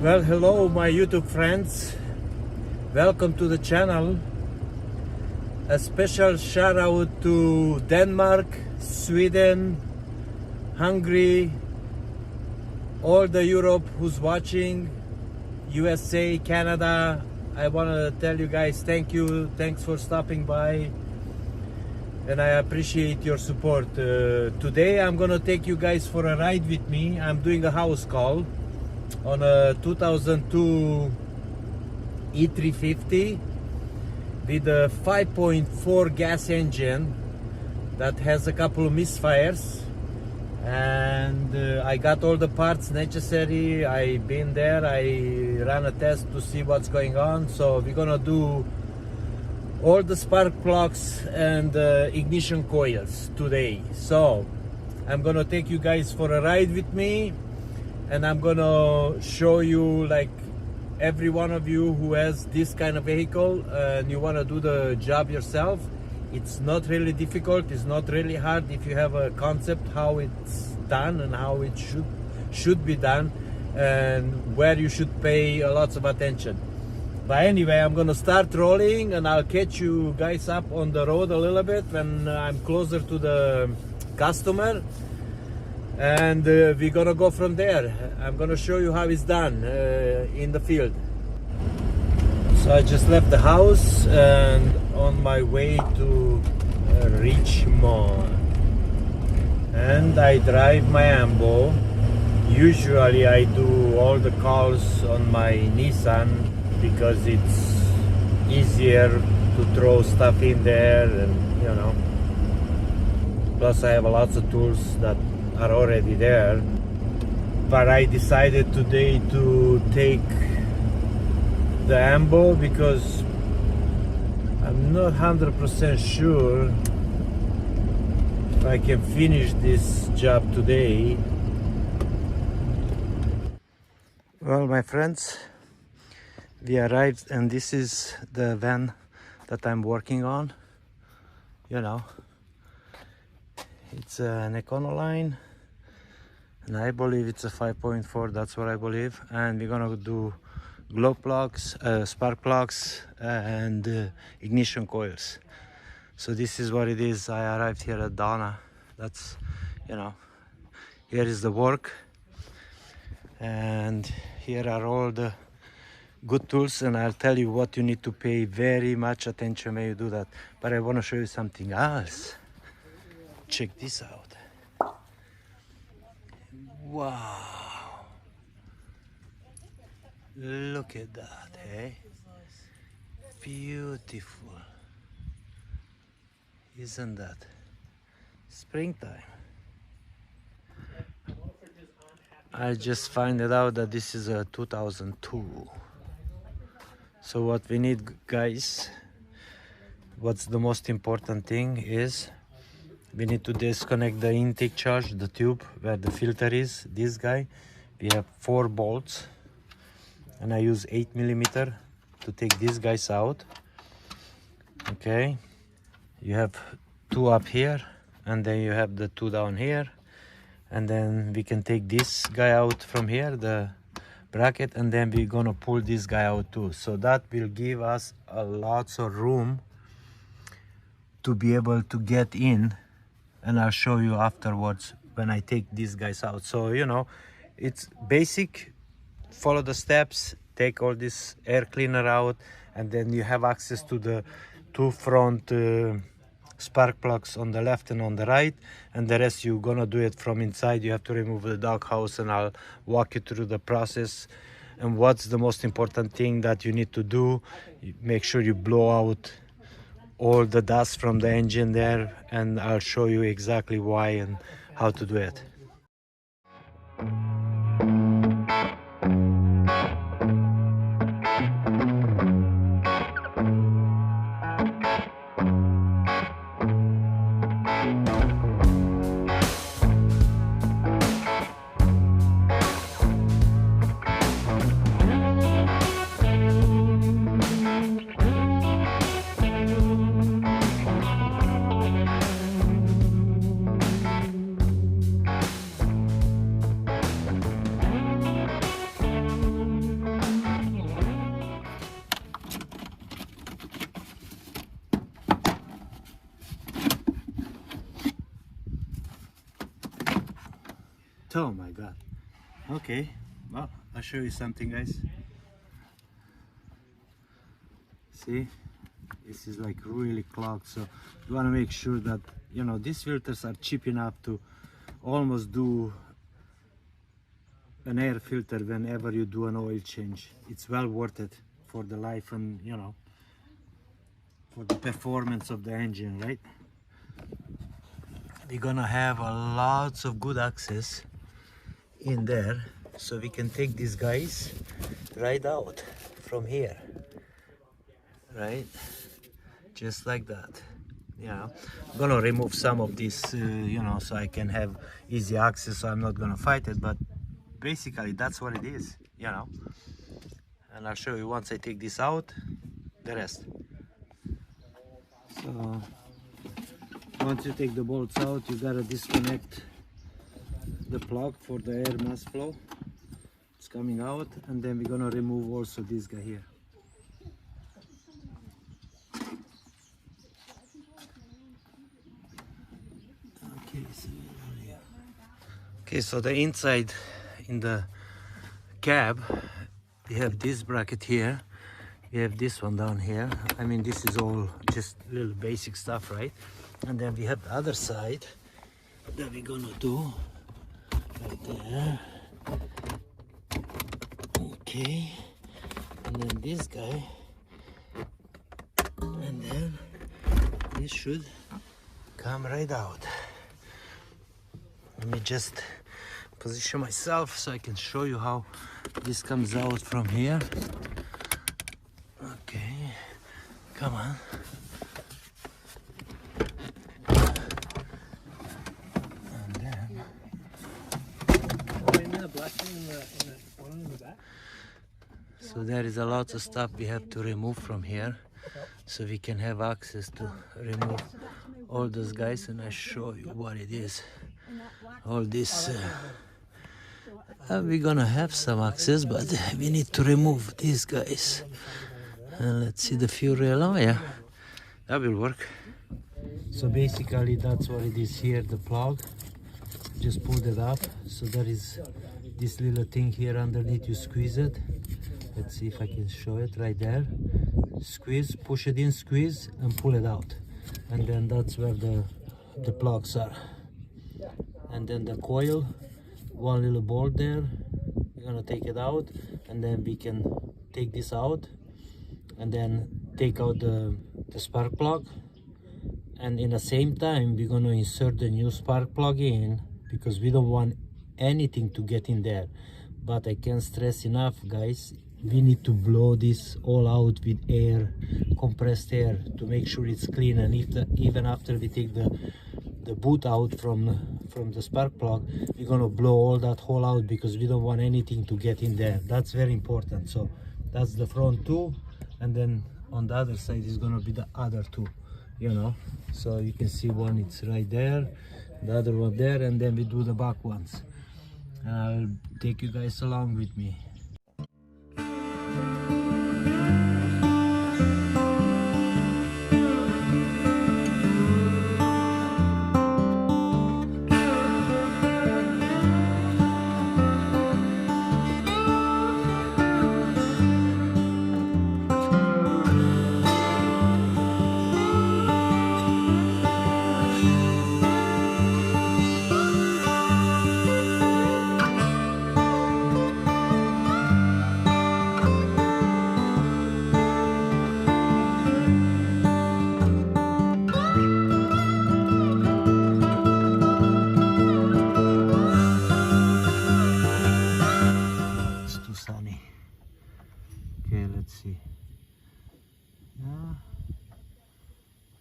Well, hello my YouTube friends, welcome to the channel. A special shout out to Denmark, Sweden, Hungary, all the Europe who's watching, USA, Canada. I want to tell you guys thank you, thanks for stopping by, and I appreciate your support. Today I'm gonna take you guys for a ride with me. I'm doing a house call on a 2002 E350 with a 5.4 gas engine that has a couple of misfires, and I got all the parts necessary. I've been there, I ran a test to see what's going on. So we're gonna do all the spark plugs and ignition coils today. So I'm gonna take you guys for a ride with me, and I'm gonna show you, like, every one of you who has this kind of vehicle and you want to do the job yourself, it's not really difficult, it's not really hard if you have a concept how it's done and how it should be done, and where you should pay lots of attention. But anyway, I'm gonna start rolling, and I'll catch you guys up on the road a little bit when I'm closer to the customer, and we're gonna go from there. I'm gonna show you how it's done in the field. So I just left the house and on my way to Richmond, and I drive my Ambo. Usually I do all the calls on my Nissan because it's easier to throw stuff in there, and you know, plus I have lots of tools that are already there. But I decided today to take the Ambo because I'm not 100% sure if I can finish this job today. Well, my friends, we arrived, and this is the van that I'm working on. You know, it's an ECONOLINE, and I believe it's a 5.4, that's what I believe. And we're gonna do glow plugs, spark plugs, and ignition coils. So this is what it is. I arrived here at Donna. That's, you know, here is the work, and here are all the good tools, and I'll tell you what you need to pay very much attention when you do that. But I want to show you something else. Check this out. Wow, look at that, hey? Beautiful, isn't that? Springtime. I just find it out that this is a 2002. So what we need, guys, what's the most important thing is we need to disconnect the intake charge, the tube where the filter is, this guy. We have 4 bolts, and I use 8mm to take these guys out. Okay, you have 2 up here, and then you have the 2 down here, and then we can take this guy out from here, the bracket, and then we're gonna pull this guy out too. So that will give us a lots of room to be able to get in, and I'll show you afterwards when I take these guys out. So, you know, it's basic. Follow the steps, take all this air cleaner out, and then you have access to the 2 front spark plugs on the left and on the right, and the rest you're gonna do it from inside. You have to remove the doghouse, and I'll walk you through the process. And what's the most important thing that you need to do, make sure you blow out all the dust from the engine there, and I'll show you exactly why and how to do it. Okay, well, I'll show you something, guys. See, this is like really clogged, so you want to make sure that, you know, these filters are cheap enough to almost do an air filter whenever you do an oil change. It's well worth it for the life and, you know, for the performance of the engine, right? We're gonna have a lots of good access in there, so we can take these guys right out from here, right? Just like that. Yeah, I'm gonna remove some of this, you know, so I can have easy access, so I'm not gonna fight it, but basically that's what it is, you know. And I'll show you once I take this out, the rest. So once you take the bolts out, you gotta disconnect the plug for the air mass flow. It's coming out, and then we're gonna remove also this guy here. Okay, so the inside in the cab, we have this bracket here, we have this one down here. I mean, this is all just little basic stuff, right? And then we have the other side that we're gonna do right there. Okay, and then this guy, and then this should come right out. Let me just position myself so I can show you how this comes out from here. Okay, come on. And then so there is a lot of stuff we have to remove from here, so we can have access to remove all those guys, and I show you what it is. All this we're gonna have some access, but we need to remove these guys. And let's see the fuel rail. Oh yeah, that will work. So basically that's what it is here, the plug. Just pulled it up, so there is this little thing here underneath. You squeeze it. Let's see if I can show it right there. Squeeze, push it in, squeeze, and pull it out, and then that's where the plugs are. And then the coil, one little bolt there, we're gonna take it out, and then we can take this out and then take out the spark plug, and in the same time we're gonna insert the new spark plug in, because we don't want anything to get in there. But I can't stress enough, guys, we need to blow this all out with air, compressed air, to make sure it's clean. And even after we take the boot out from the spark plug, we're gonna blow all that hole out, because we don't want anything to get in there. That's very important. So that's the front two, and then on the other side is gonna be the other two, you know. So you can see one, it's right there, the other one there, and then we do the back ones. And I'll take you guys along with me.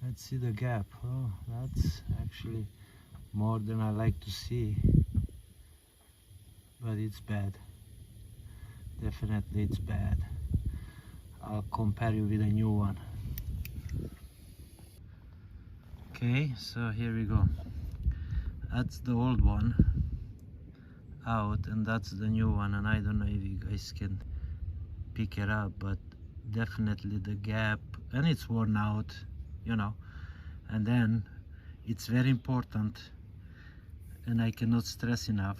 Let's see the gap. Oh, that's actually more than I like to see, but it's bad. Definitely it's bad. I'll compare you with a new one. Okay, so here we go. That's the old one out, and that's the new one, and I don't know if you guys can pick it up, but definitely the gap, and it's worn out, you know. And then it's very important, and I cannot stress enough,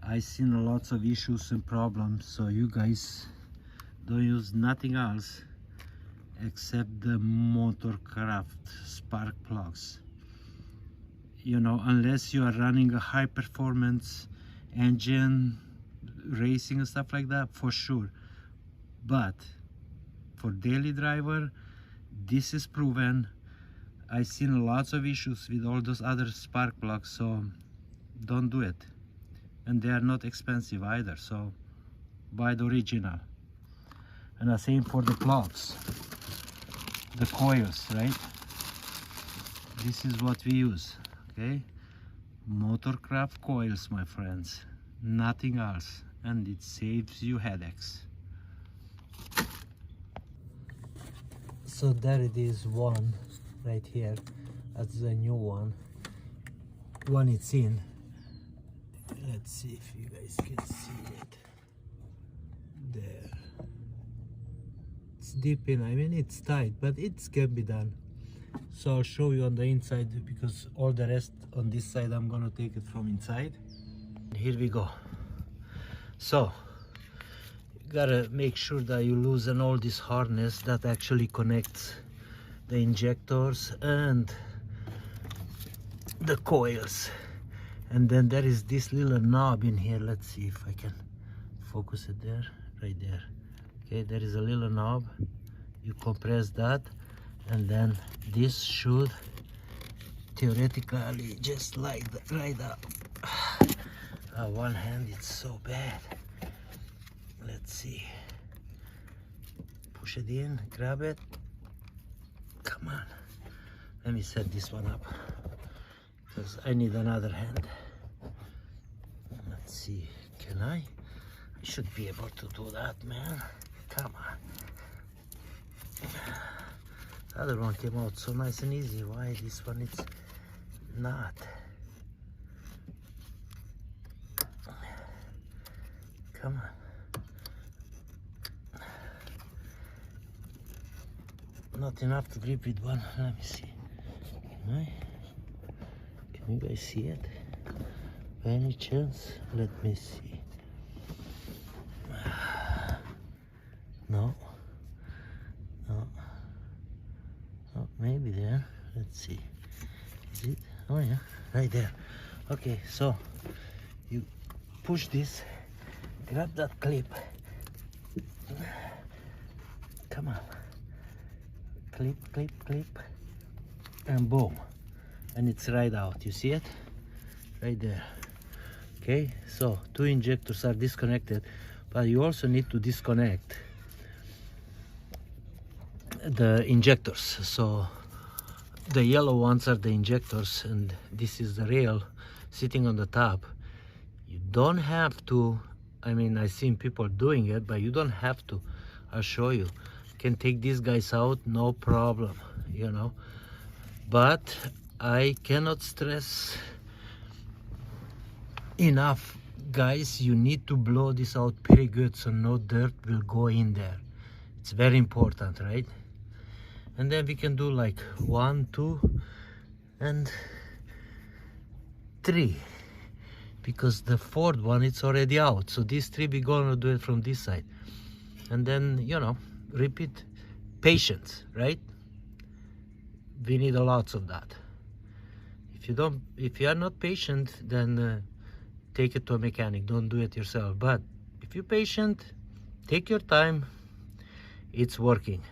I seen lots of issues and problems, so you guys don't use nothing else except the motorcraft spark plugs. You know, unless you are running a high performance engine, racing and stuff like that, for sure. But for daily driver, this is proven. I've seen lots of issues with all those other spark plugs, so don't do it. And they are not expensive either, so buy the original. And the same for the plugs, the coils, right? This is what we use, okay? Motorcraft coils, my friends, nothing else, and it saves you headaches. So there it is, one right here. That's the new one. One it's in. Let's see if you guys can see it. There. It's deep in. I mean, it's tight, but it can be done. So I'll show you on the inside, because all the rest on this side I'm gonna take it from inside. Here we go. So you gotta make sure that you loosen all this harness that actually connects the injectors and the coils. And then there is this little knob in here. Let's see if I can focus it there, right there. Okay, there is a little knob. You compress that, and then this should theoretically just like that, right up. One hand, it's so bad. Let's see. Push it in, grab it. Come on. Let me set this one up, because I need another hand. Let's see, can I? I should be able to do that, man. Come on. The other one came out so nice and easy. Why this one it's not? Come on. Not enough to grip with one. Let me see. Can you guys see it? By any chance? Let me see. No. No. Oh, maybe there. Let's see. Is it? Oh yeah, right there. Okay, so you push this, grab that clip. Come on. Clip, clip, clip, and boom. And it's right out. You see it? Right there. Okay, so two injectors are disconnected, but you also need to disconnect the injectors. So the yellow ones are the injectors, and this is the rail sitting on the top. You don't have to, I mean, I've seen people doing it, but you don't have to. I'll show you. You can take these guys out, no problem, you know. But I cannot stress enough, guys, you need to blow this out pretty good so no dirt will go in there. It's very important, right? And then we can do like 1, 2, and 3, because the fourth one it's already out. So these 3 we're gonna do it from this side, and then, you know, repeat. Patience, right? We need a lot of that. If you are not patient, then take it to a mechanic. Don't do it yourself. But if you're patient, take your time. It's working.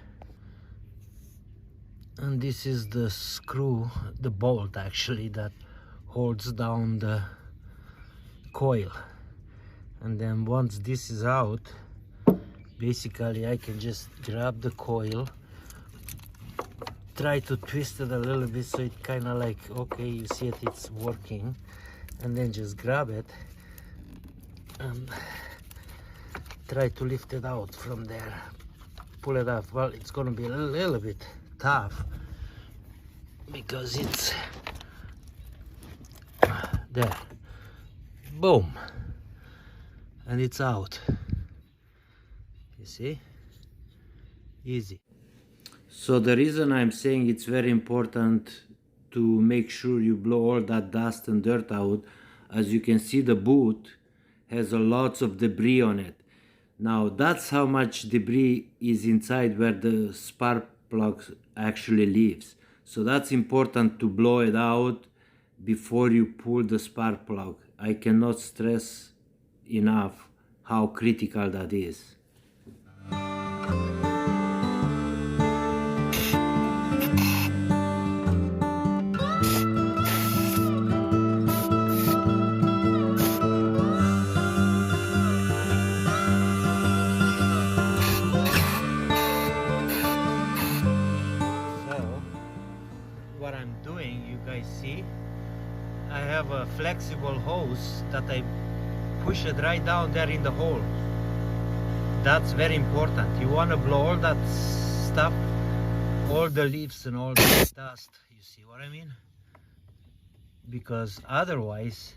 And this is the screw, the bolt actually, that holds down the coil. And then once this is out, basically I can just grab the coil, try to twist it a little bit so it kind of like, okay, you see it, it's working, and then just grab it and try to lift it out from there, pull it off. Well, it's gonna be a little bit tough because it's there, boom, and it's out. You see, easy. So the reason I'm saying it's very important to make sure you blow all that dust and dirt out, as you can see, the boot has a lots of debris on it. Now that's how much debris is inside where the spark plug actually lives. So that's important to blow it out before you pull the spark plug. I cannot stress enough how critical that is. What I'm doing, you guys see, I have a flexible hose that I push it right down there in the hole. That's very important. You want to blow all that stuff, all the leaves and all the dust, you see what I mean? Because otherwise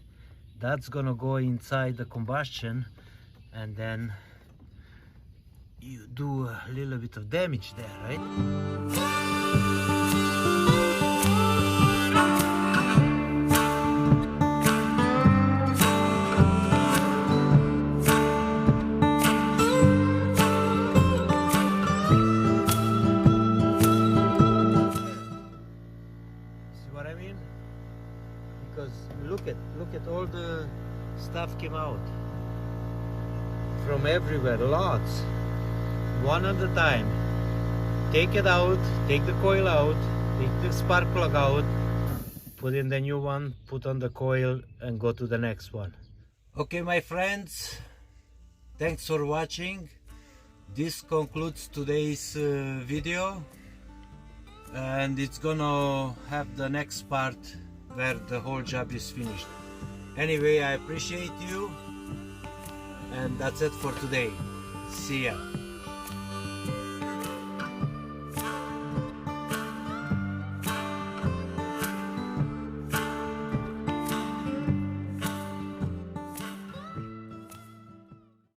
that's gonna go inside the combustion and then you do a little bit of damage there, right? What I mean? Because look at all the stuff came out from everywhere, lots, one at a time. Take it out, take the coil out, take the spark plug out, put in the new one, put on the coil and go to the next one. Okay, my friends, thanks for watching. This concludes today's video. And it's gonna have the next part where the whole job is finished. Anyway, I appreciate you, and that's it for today. See ya.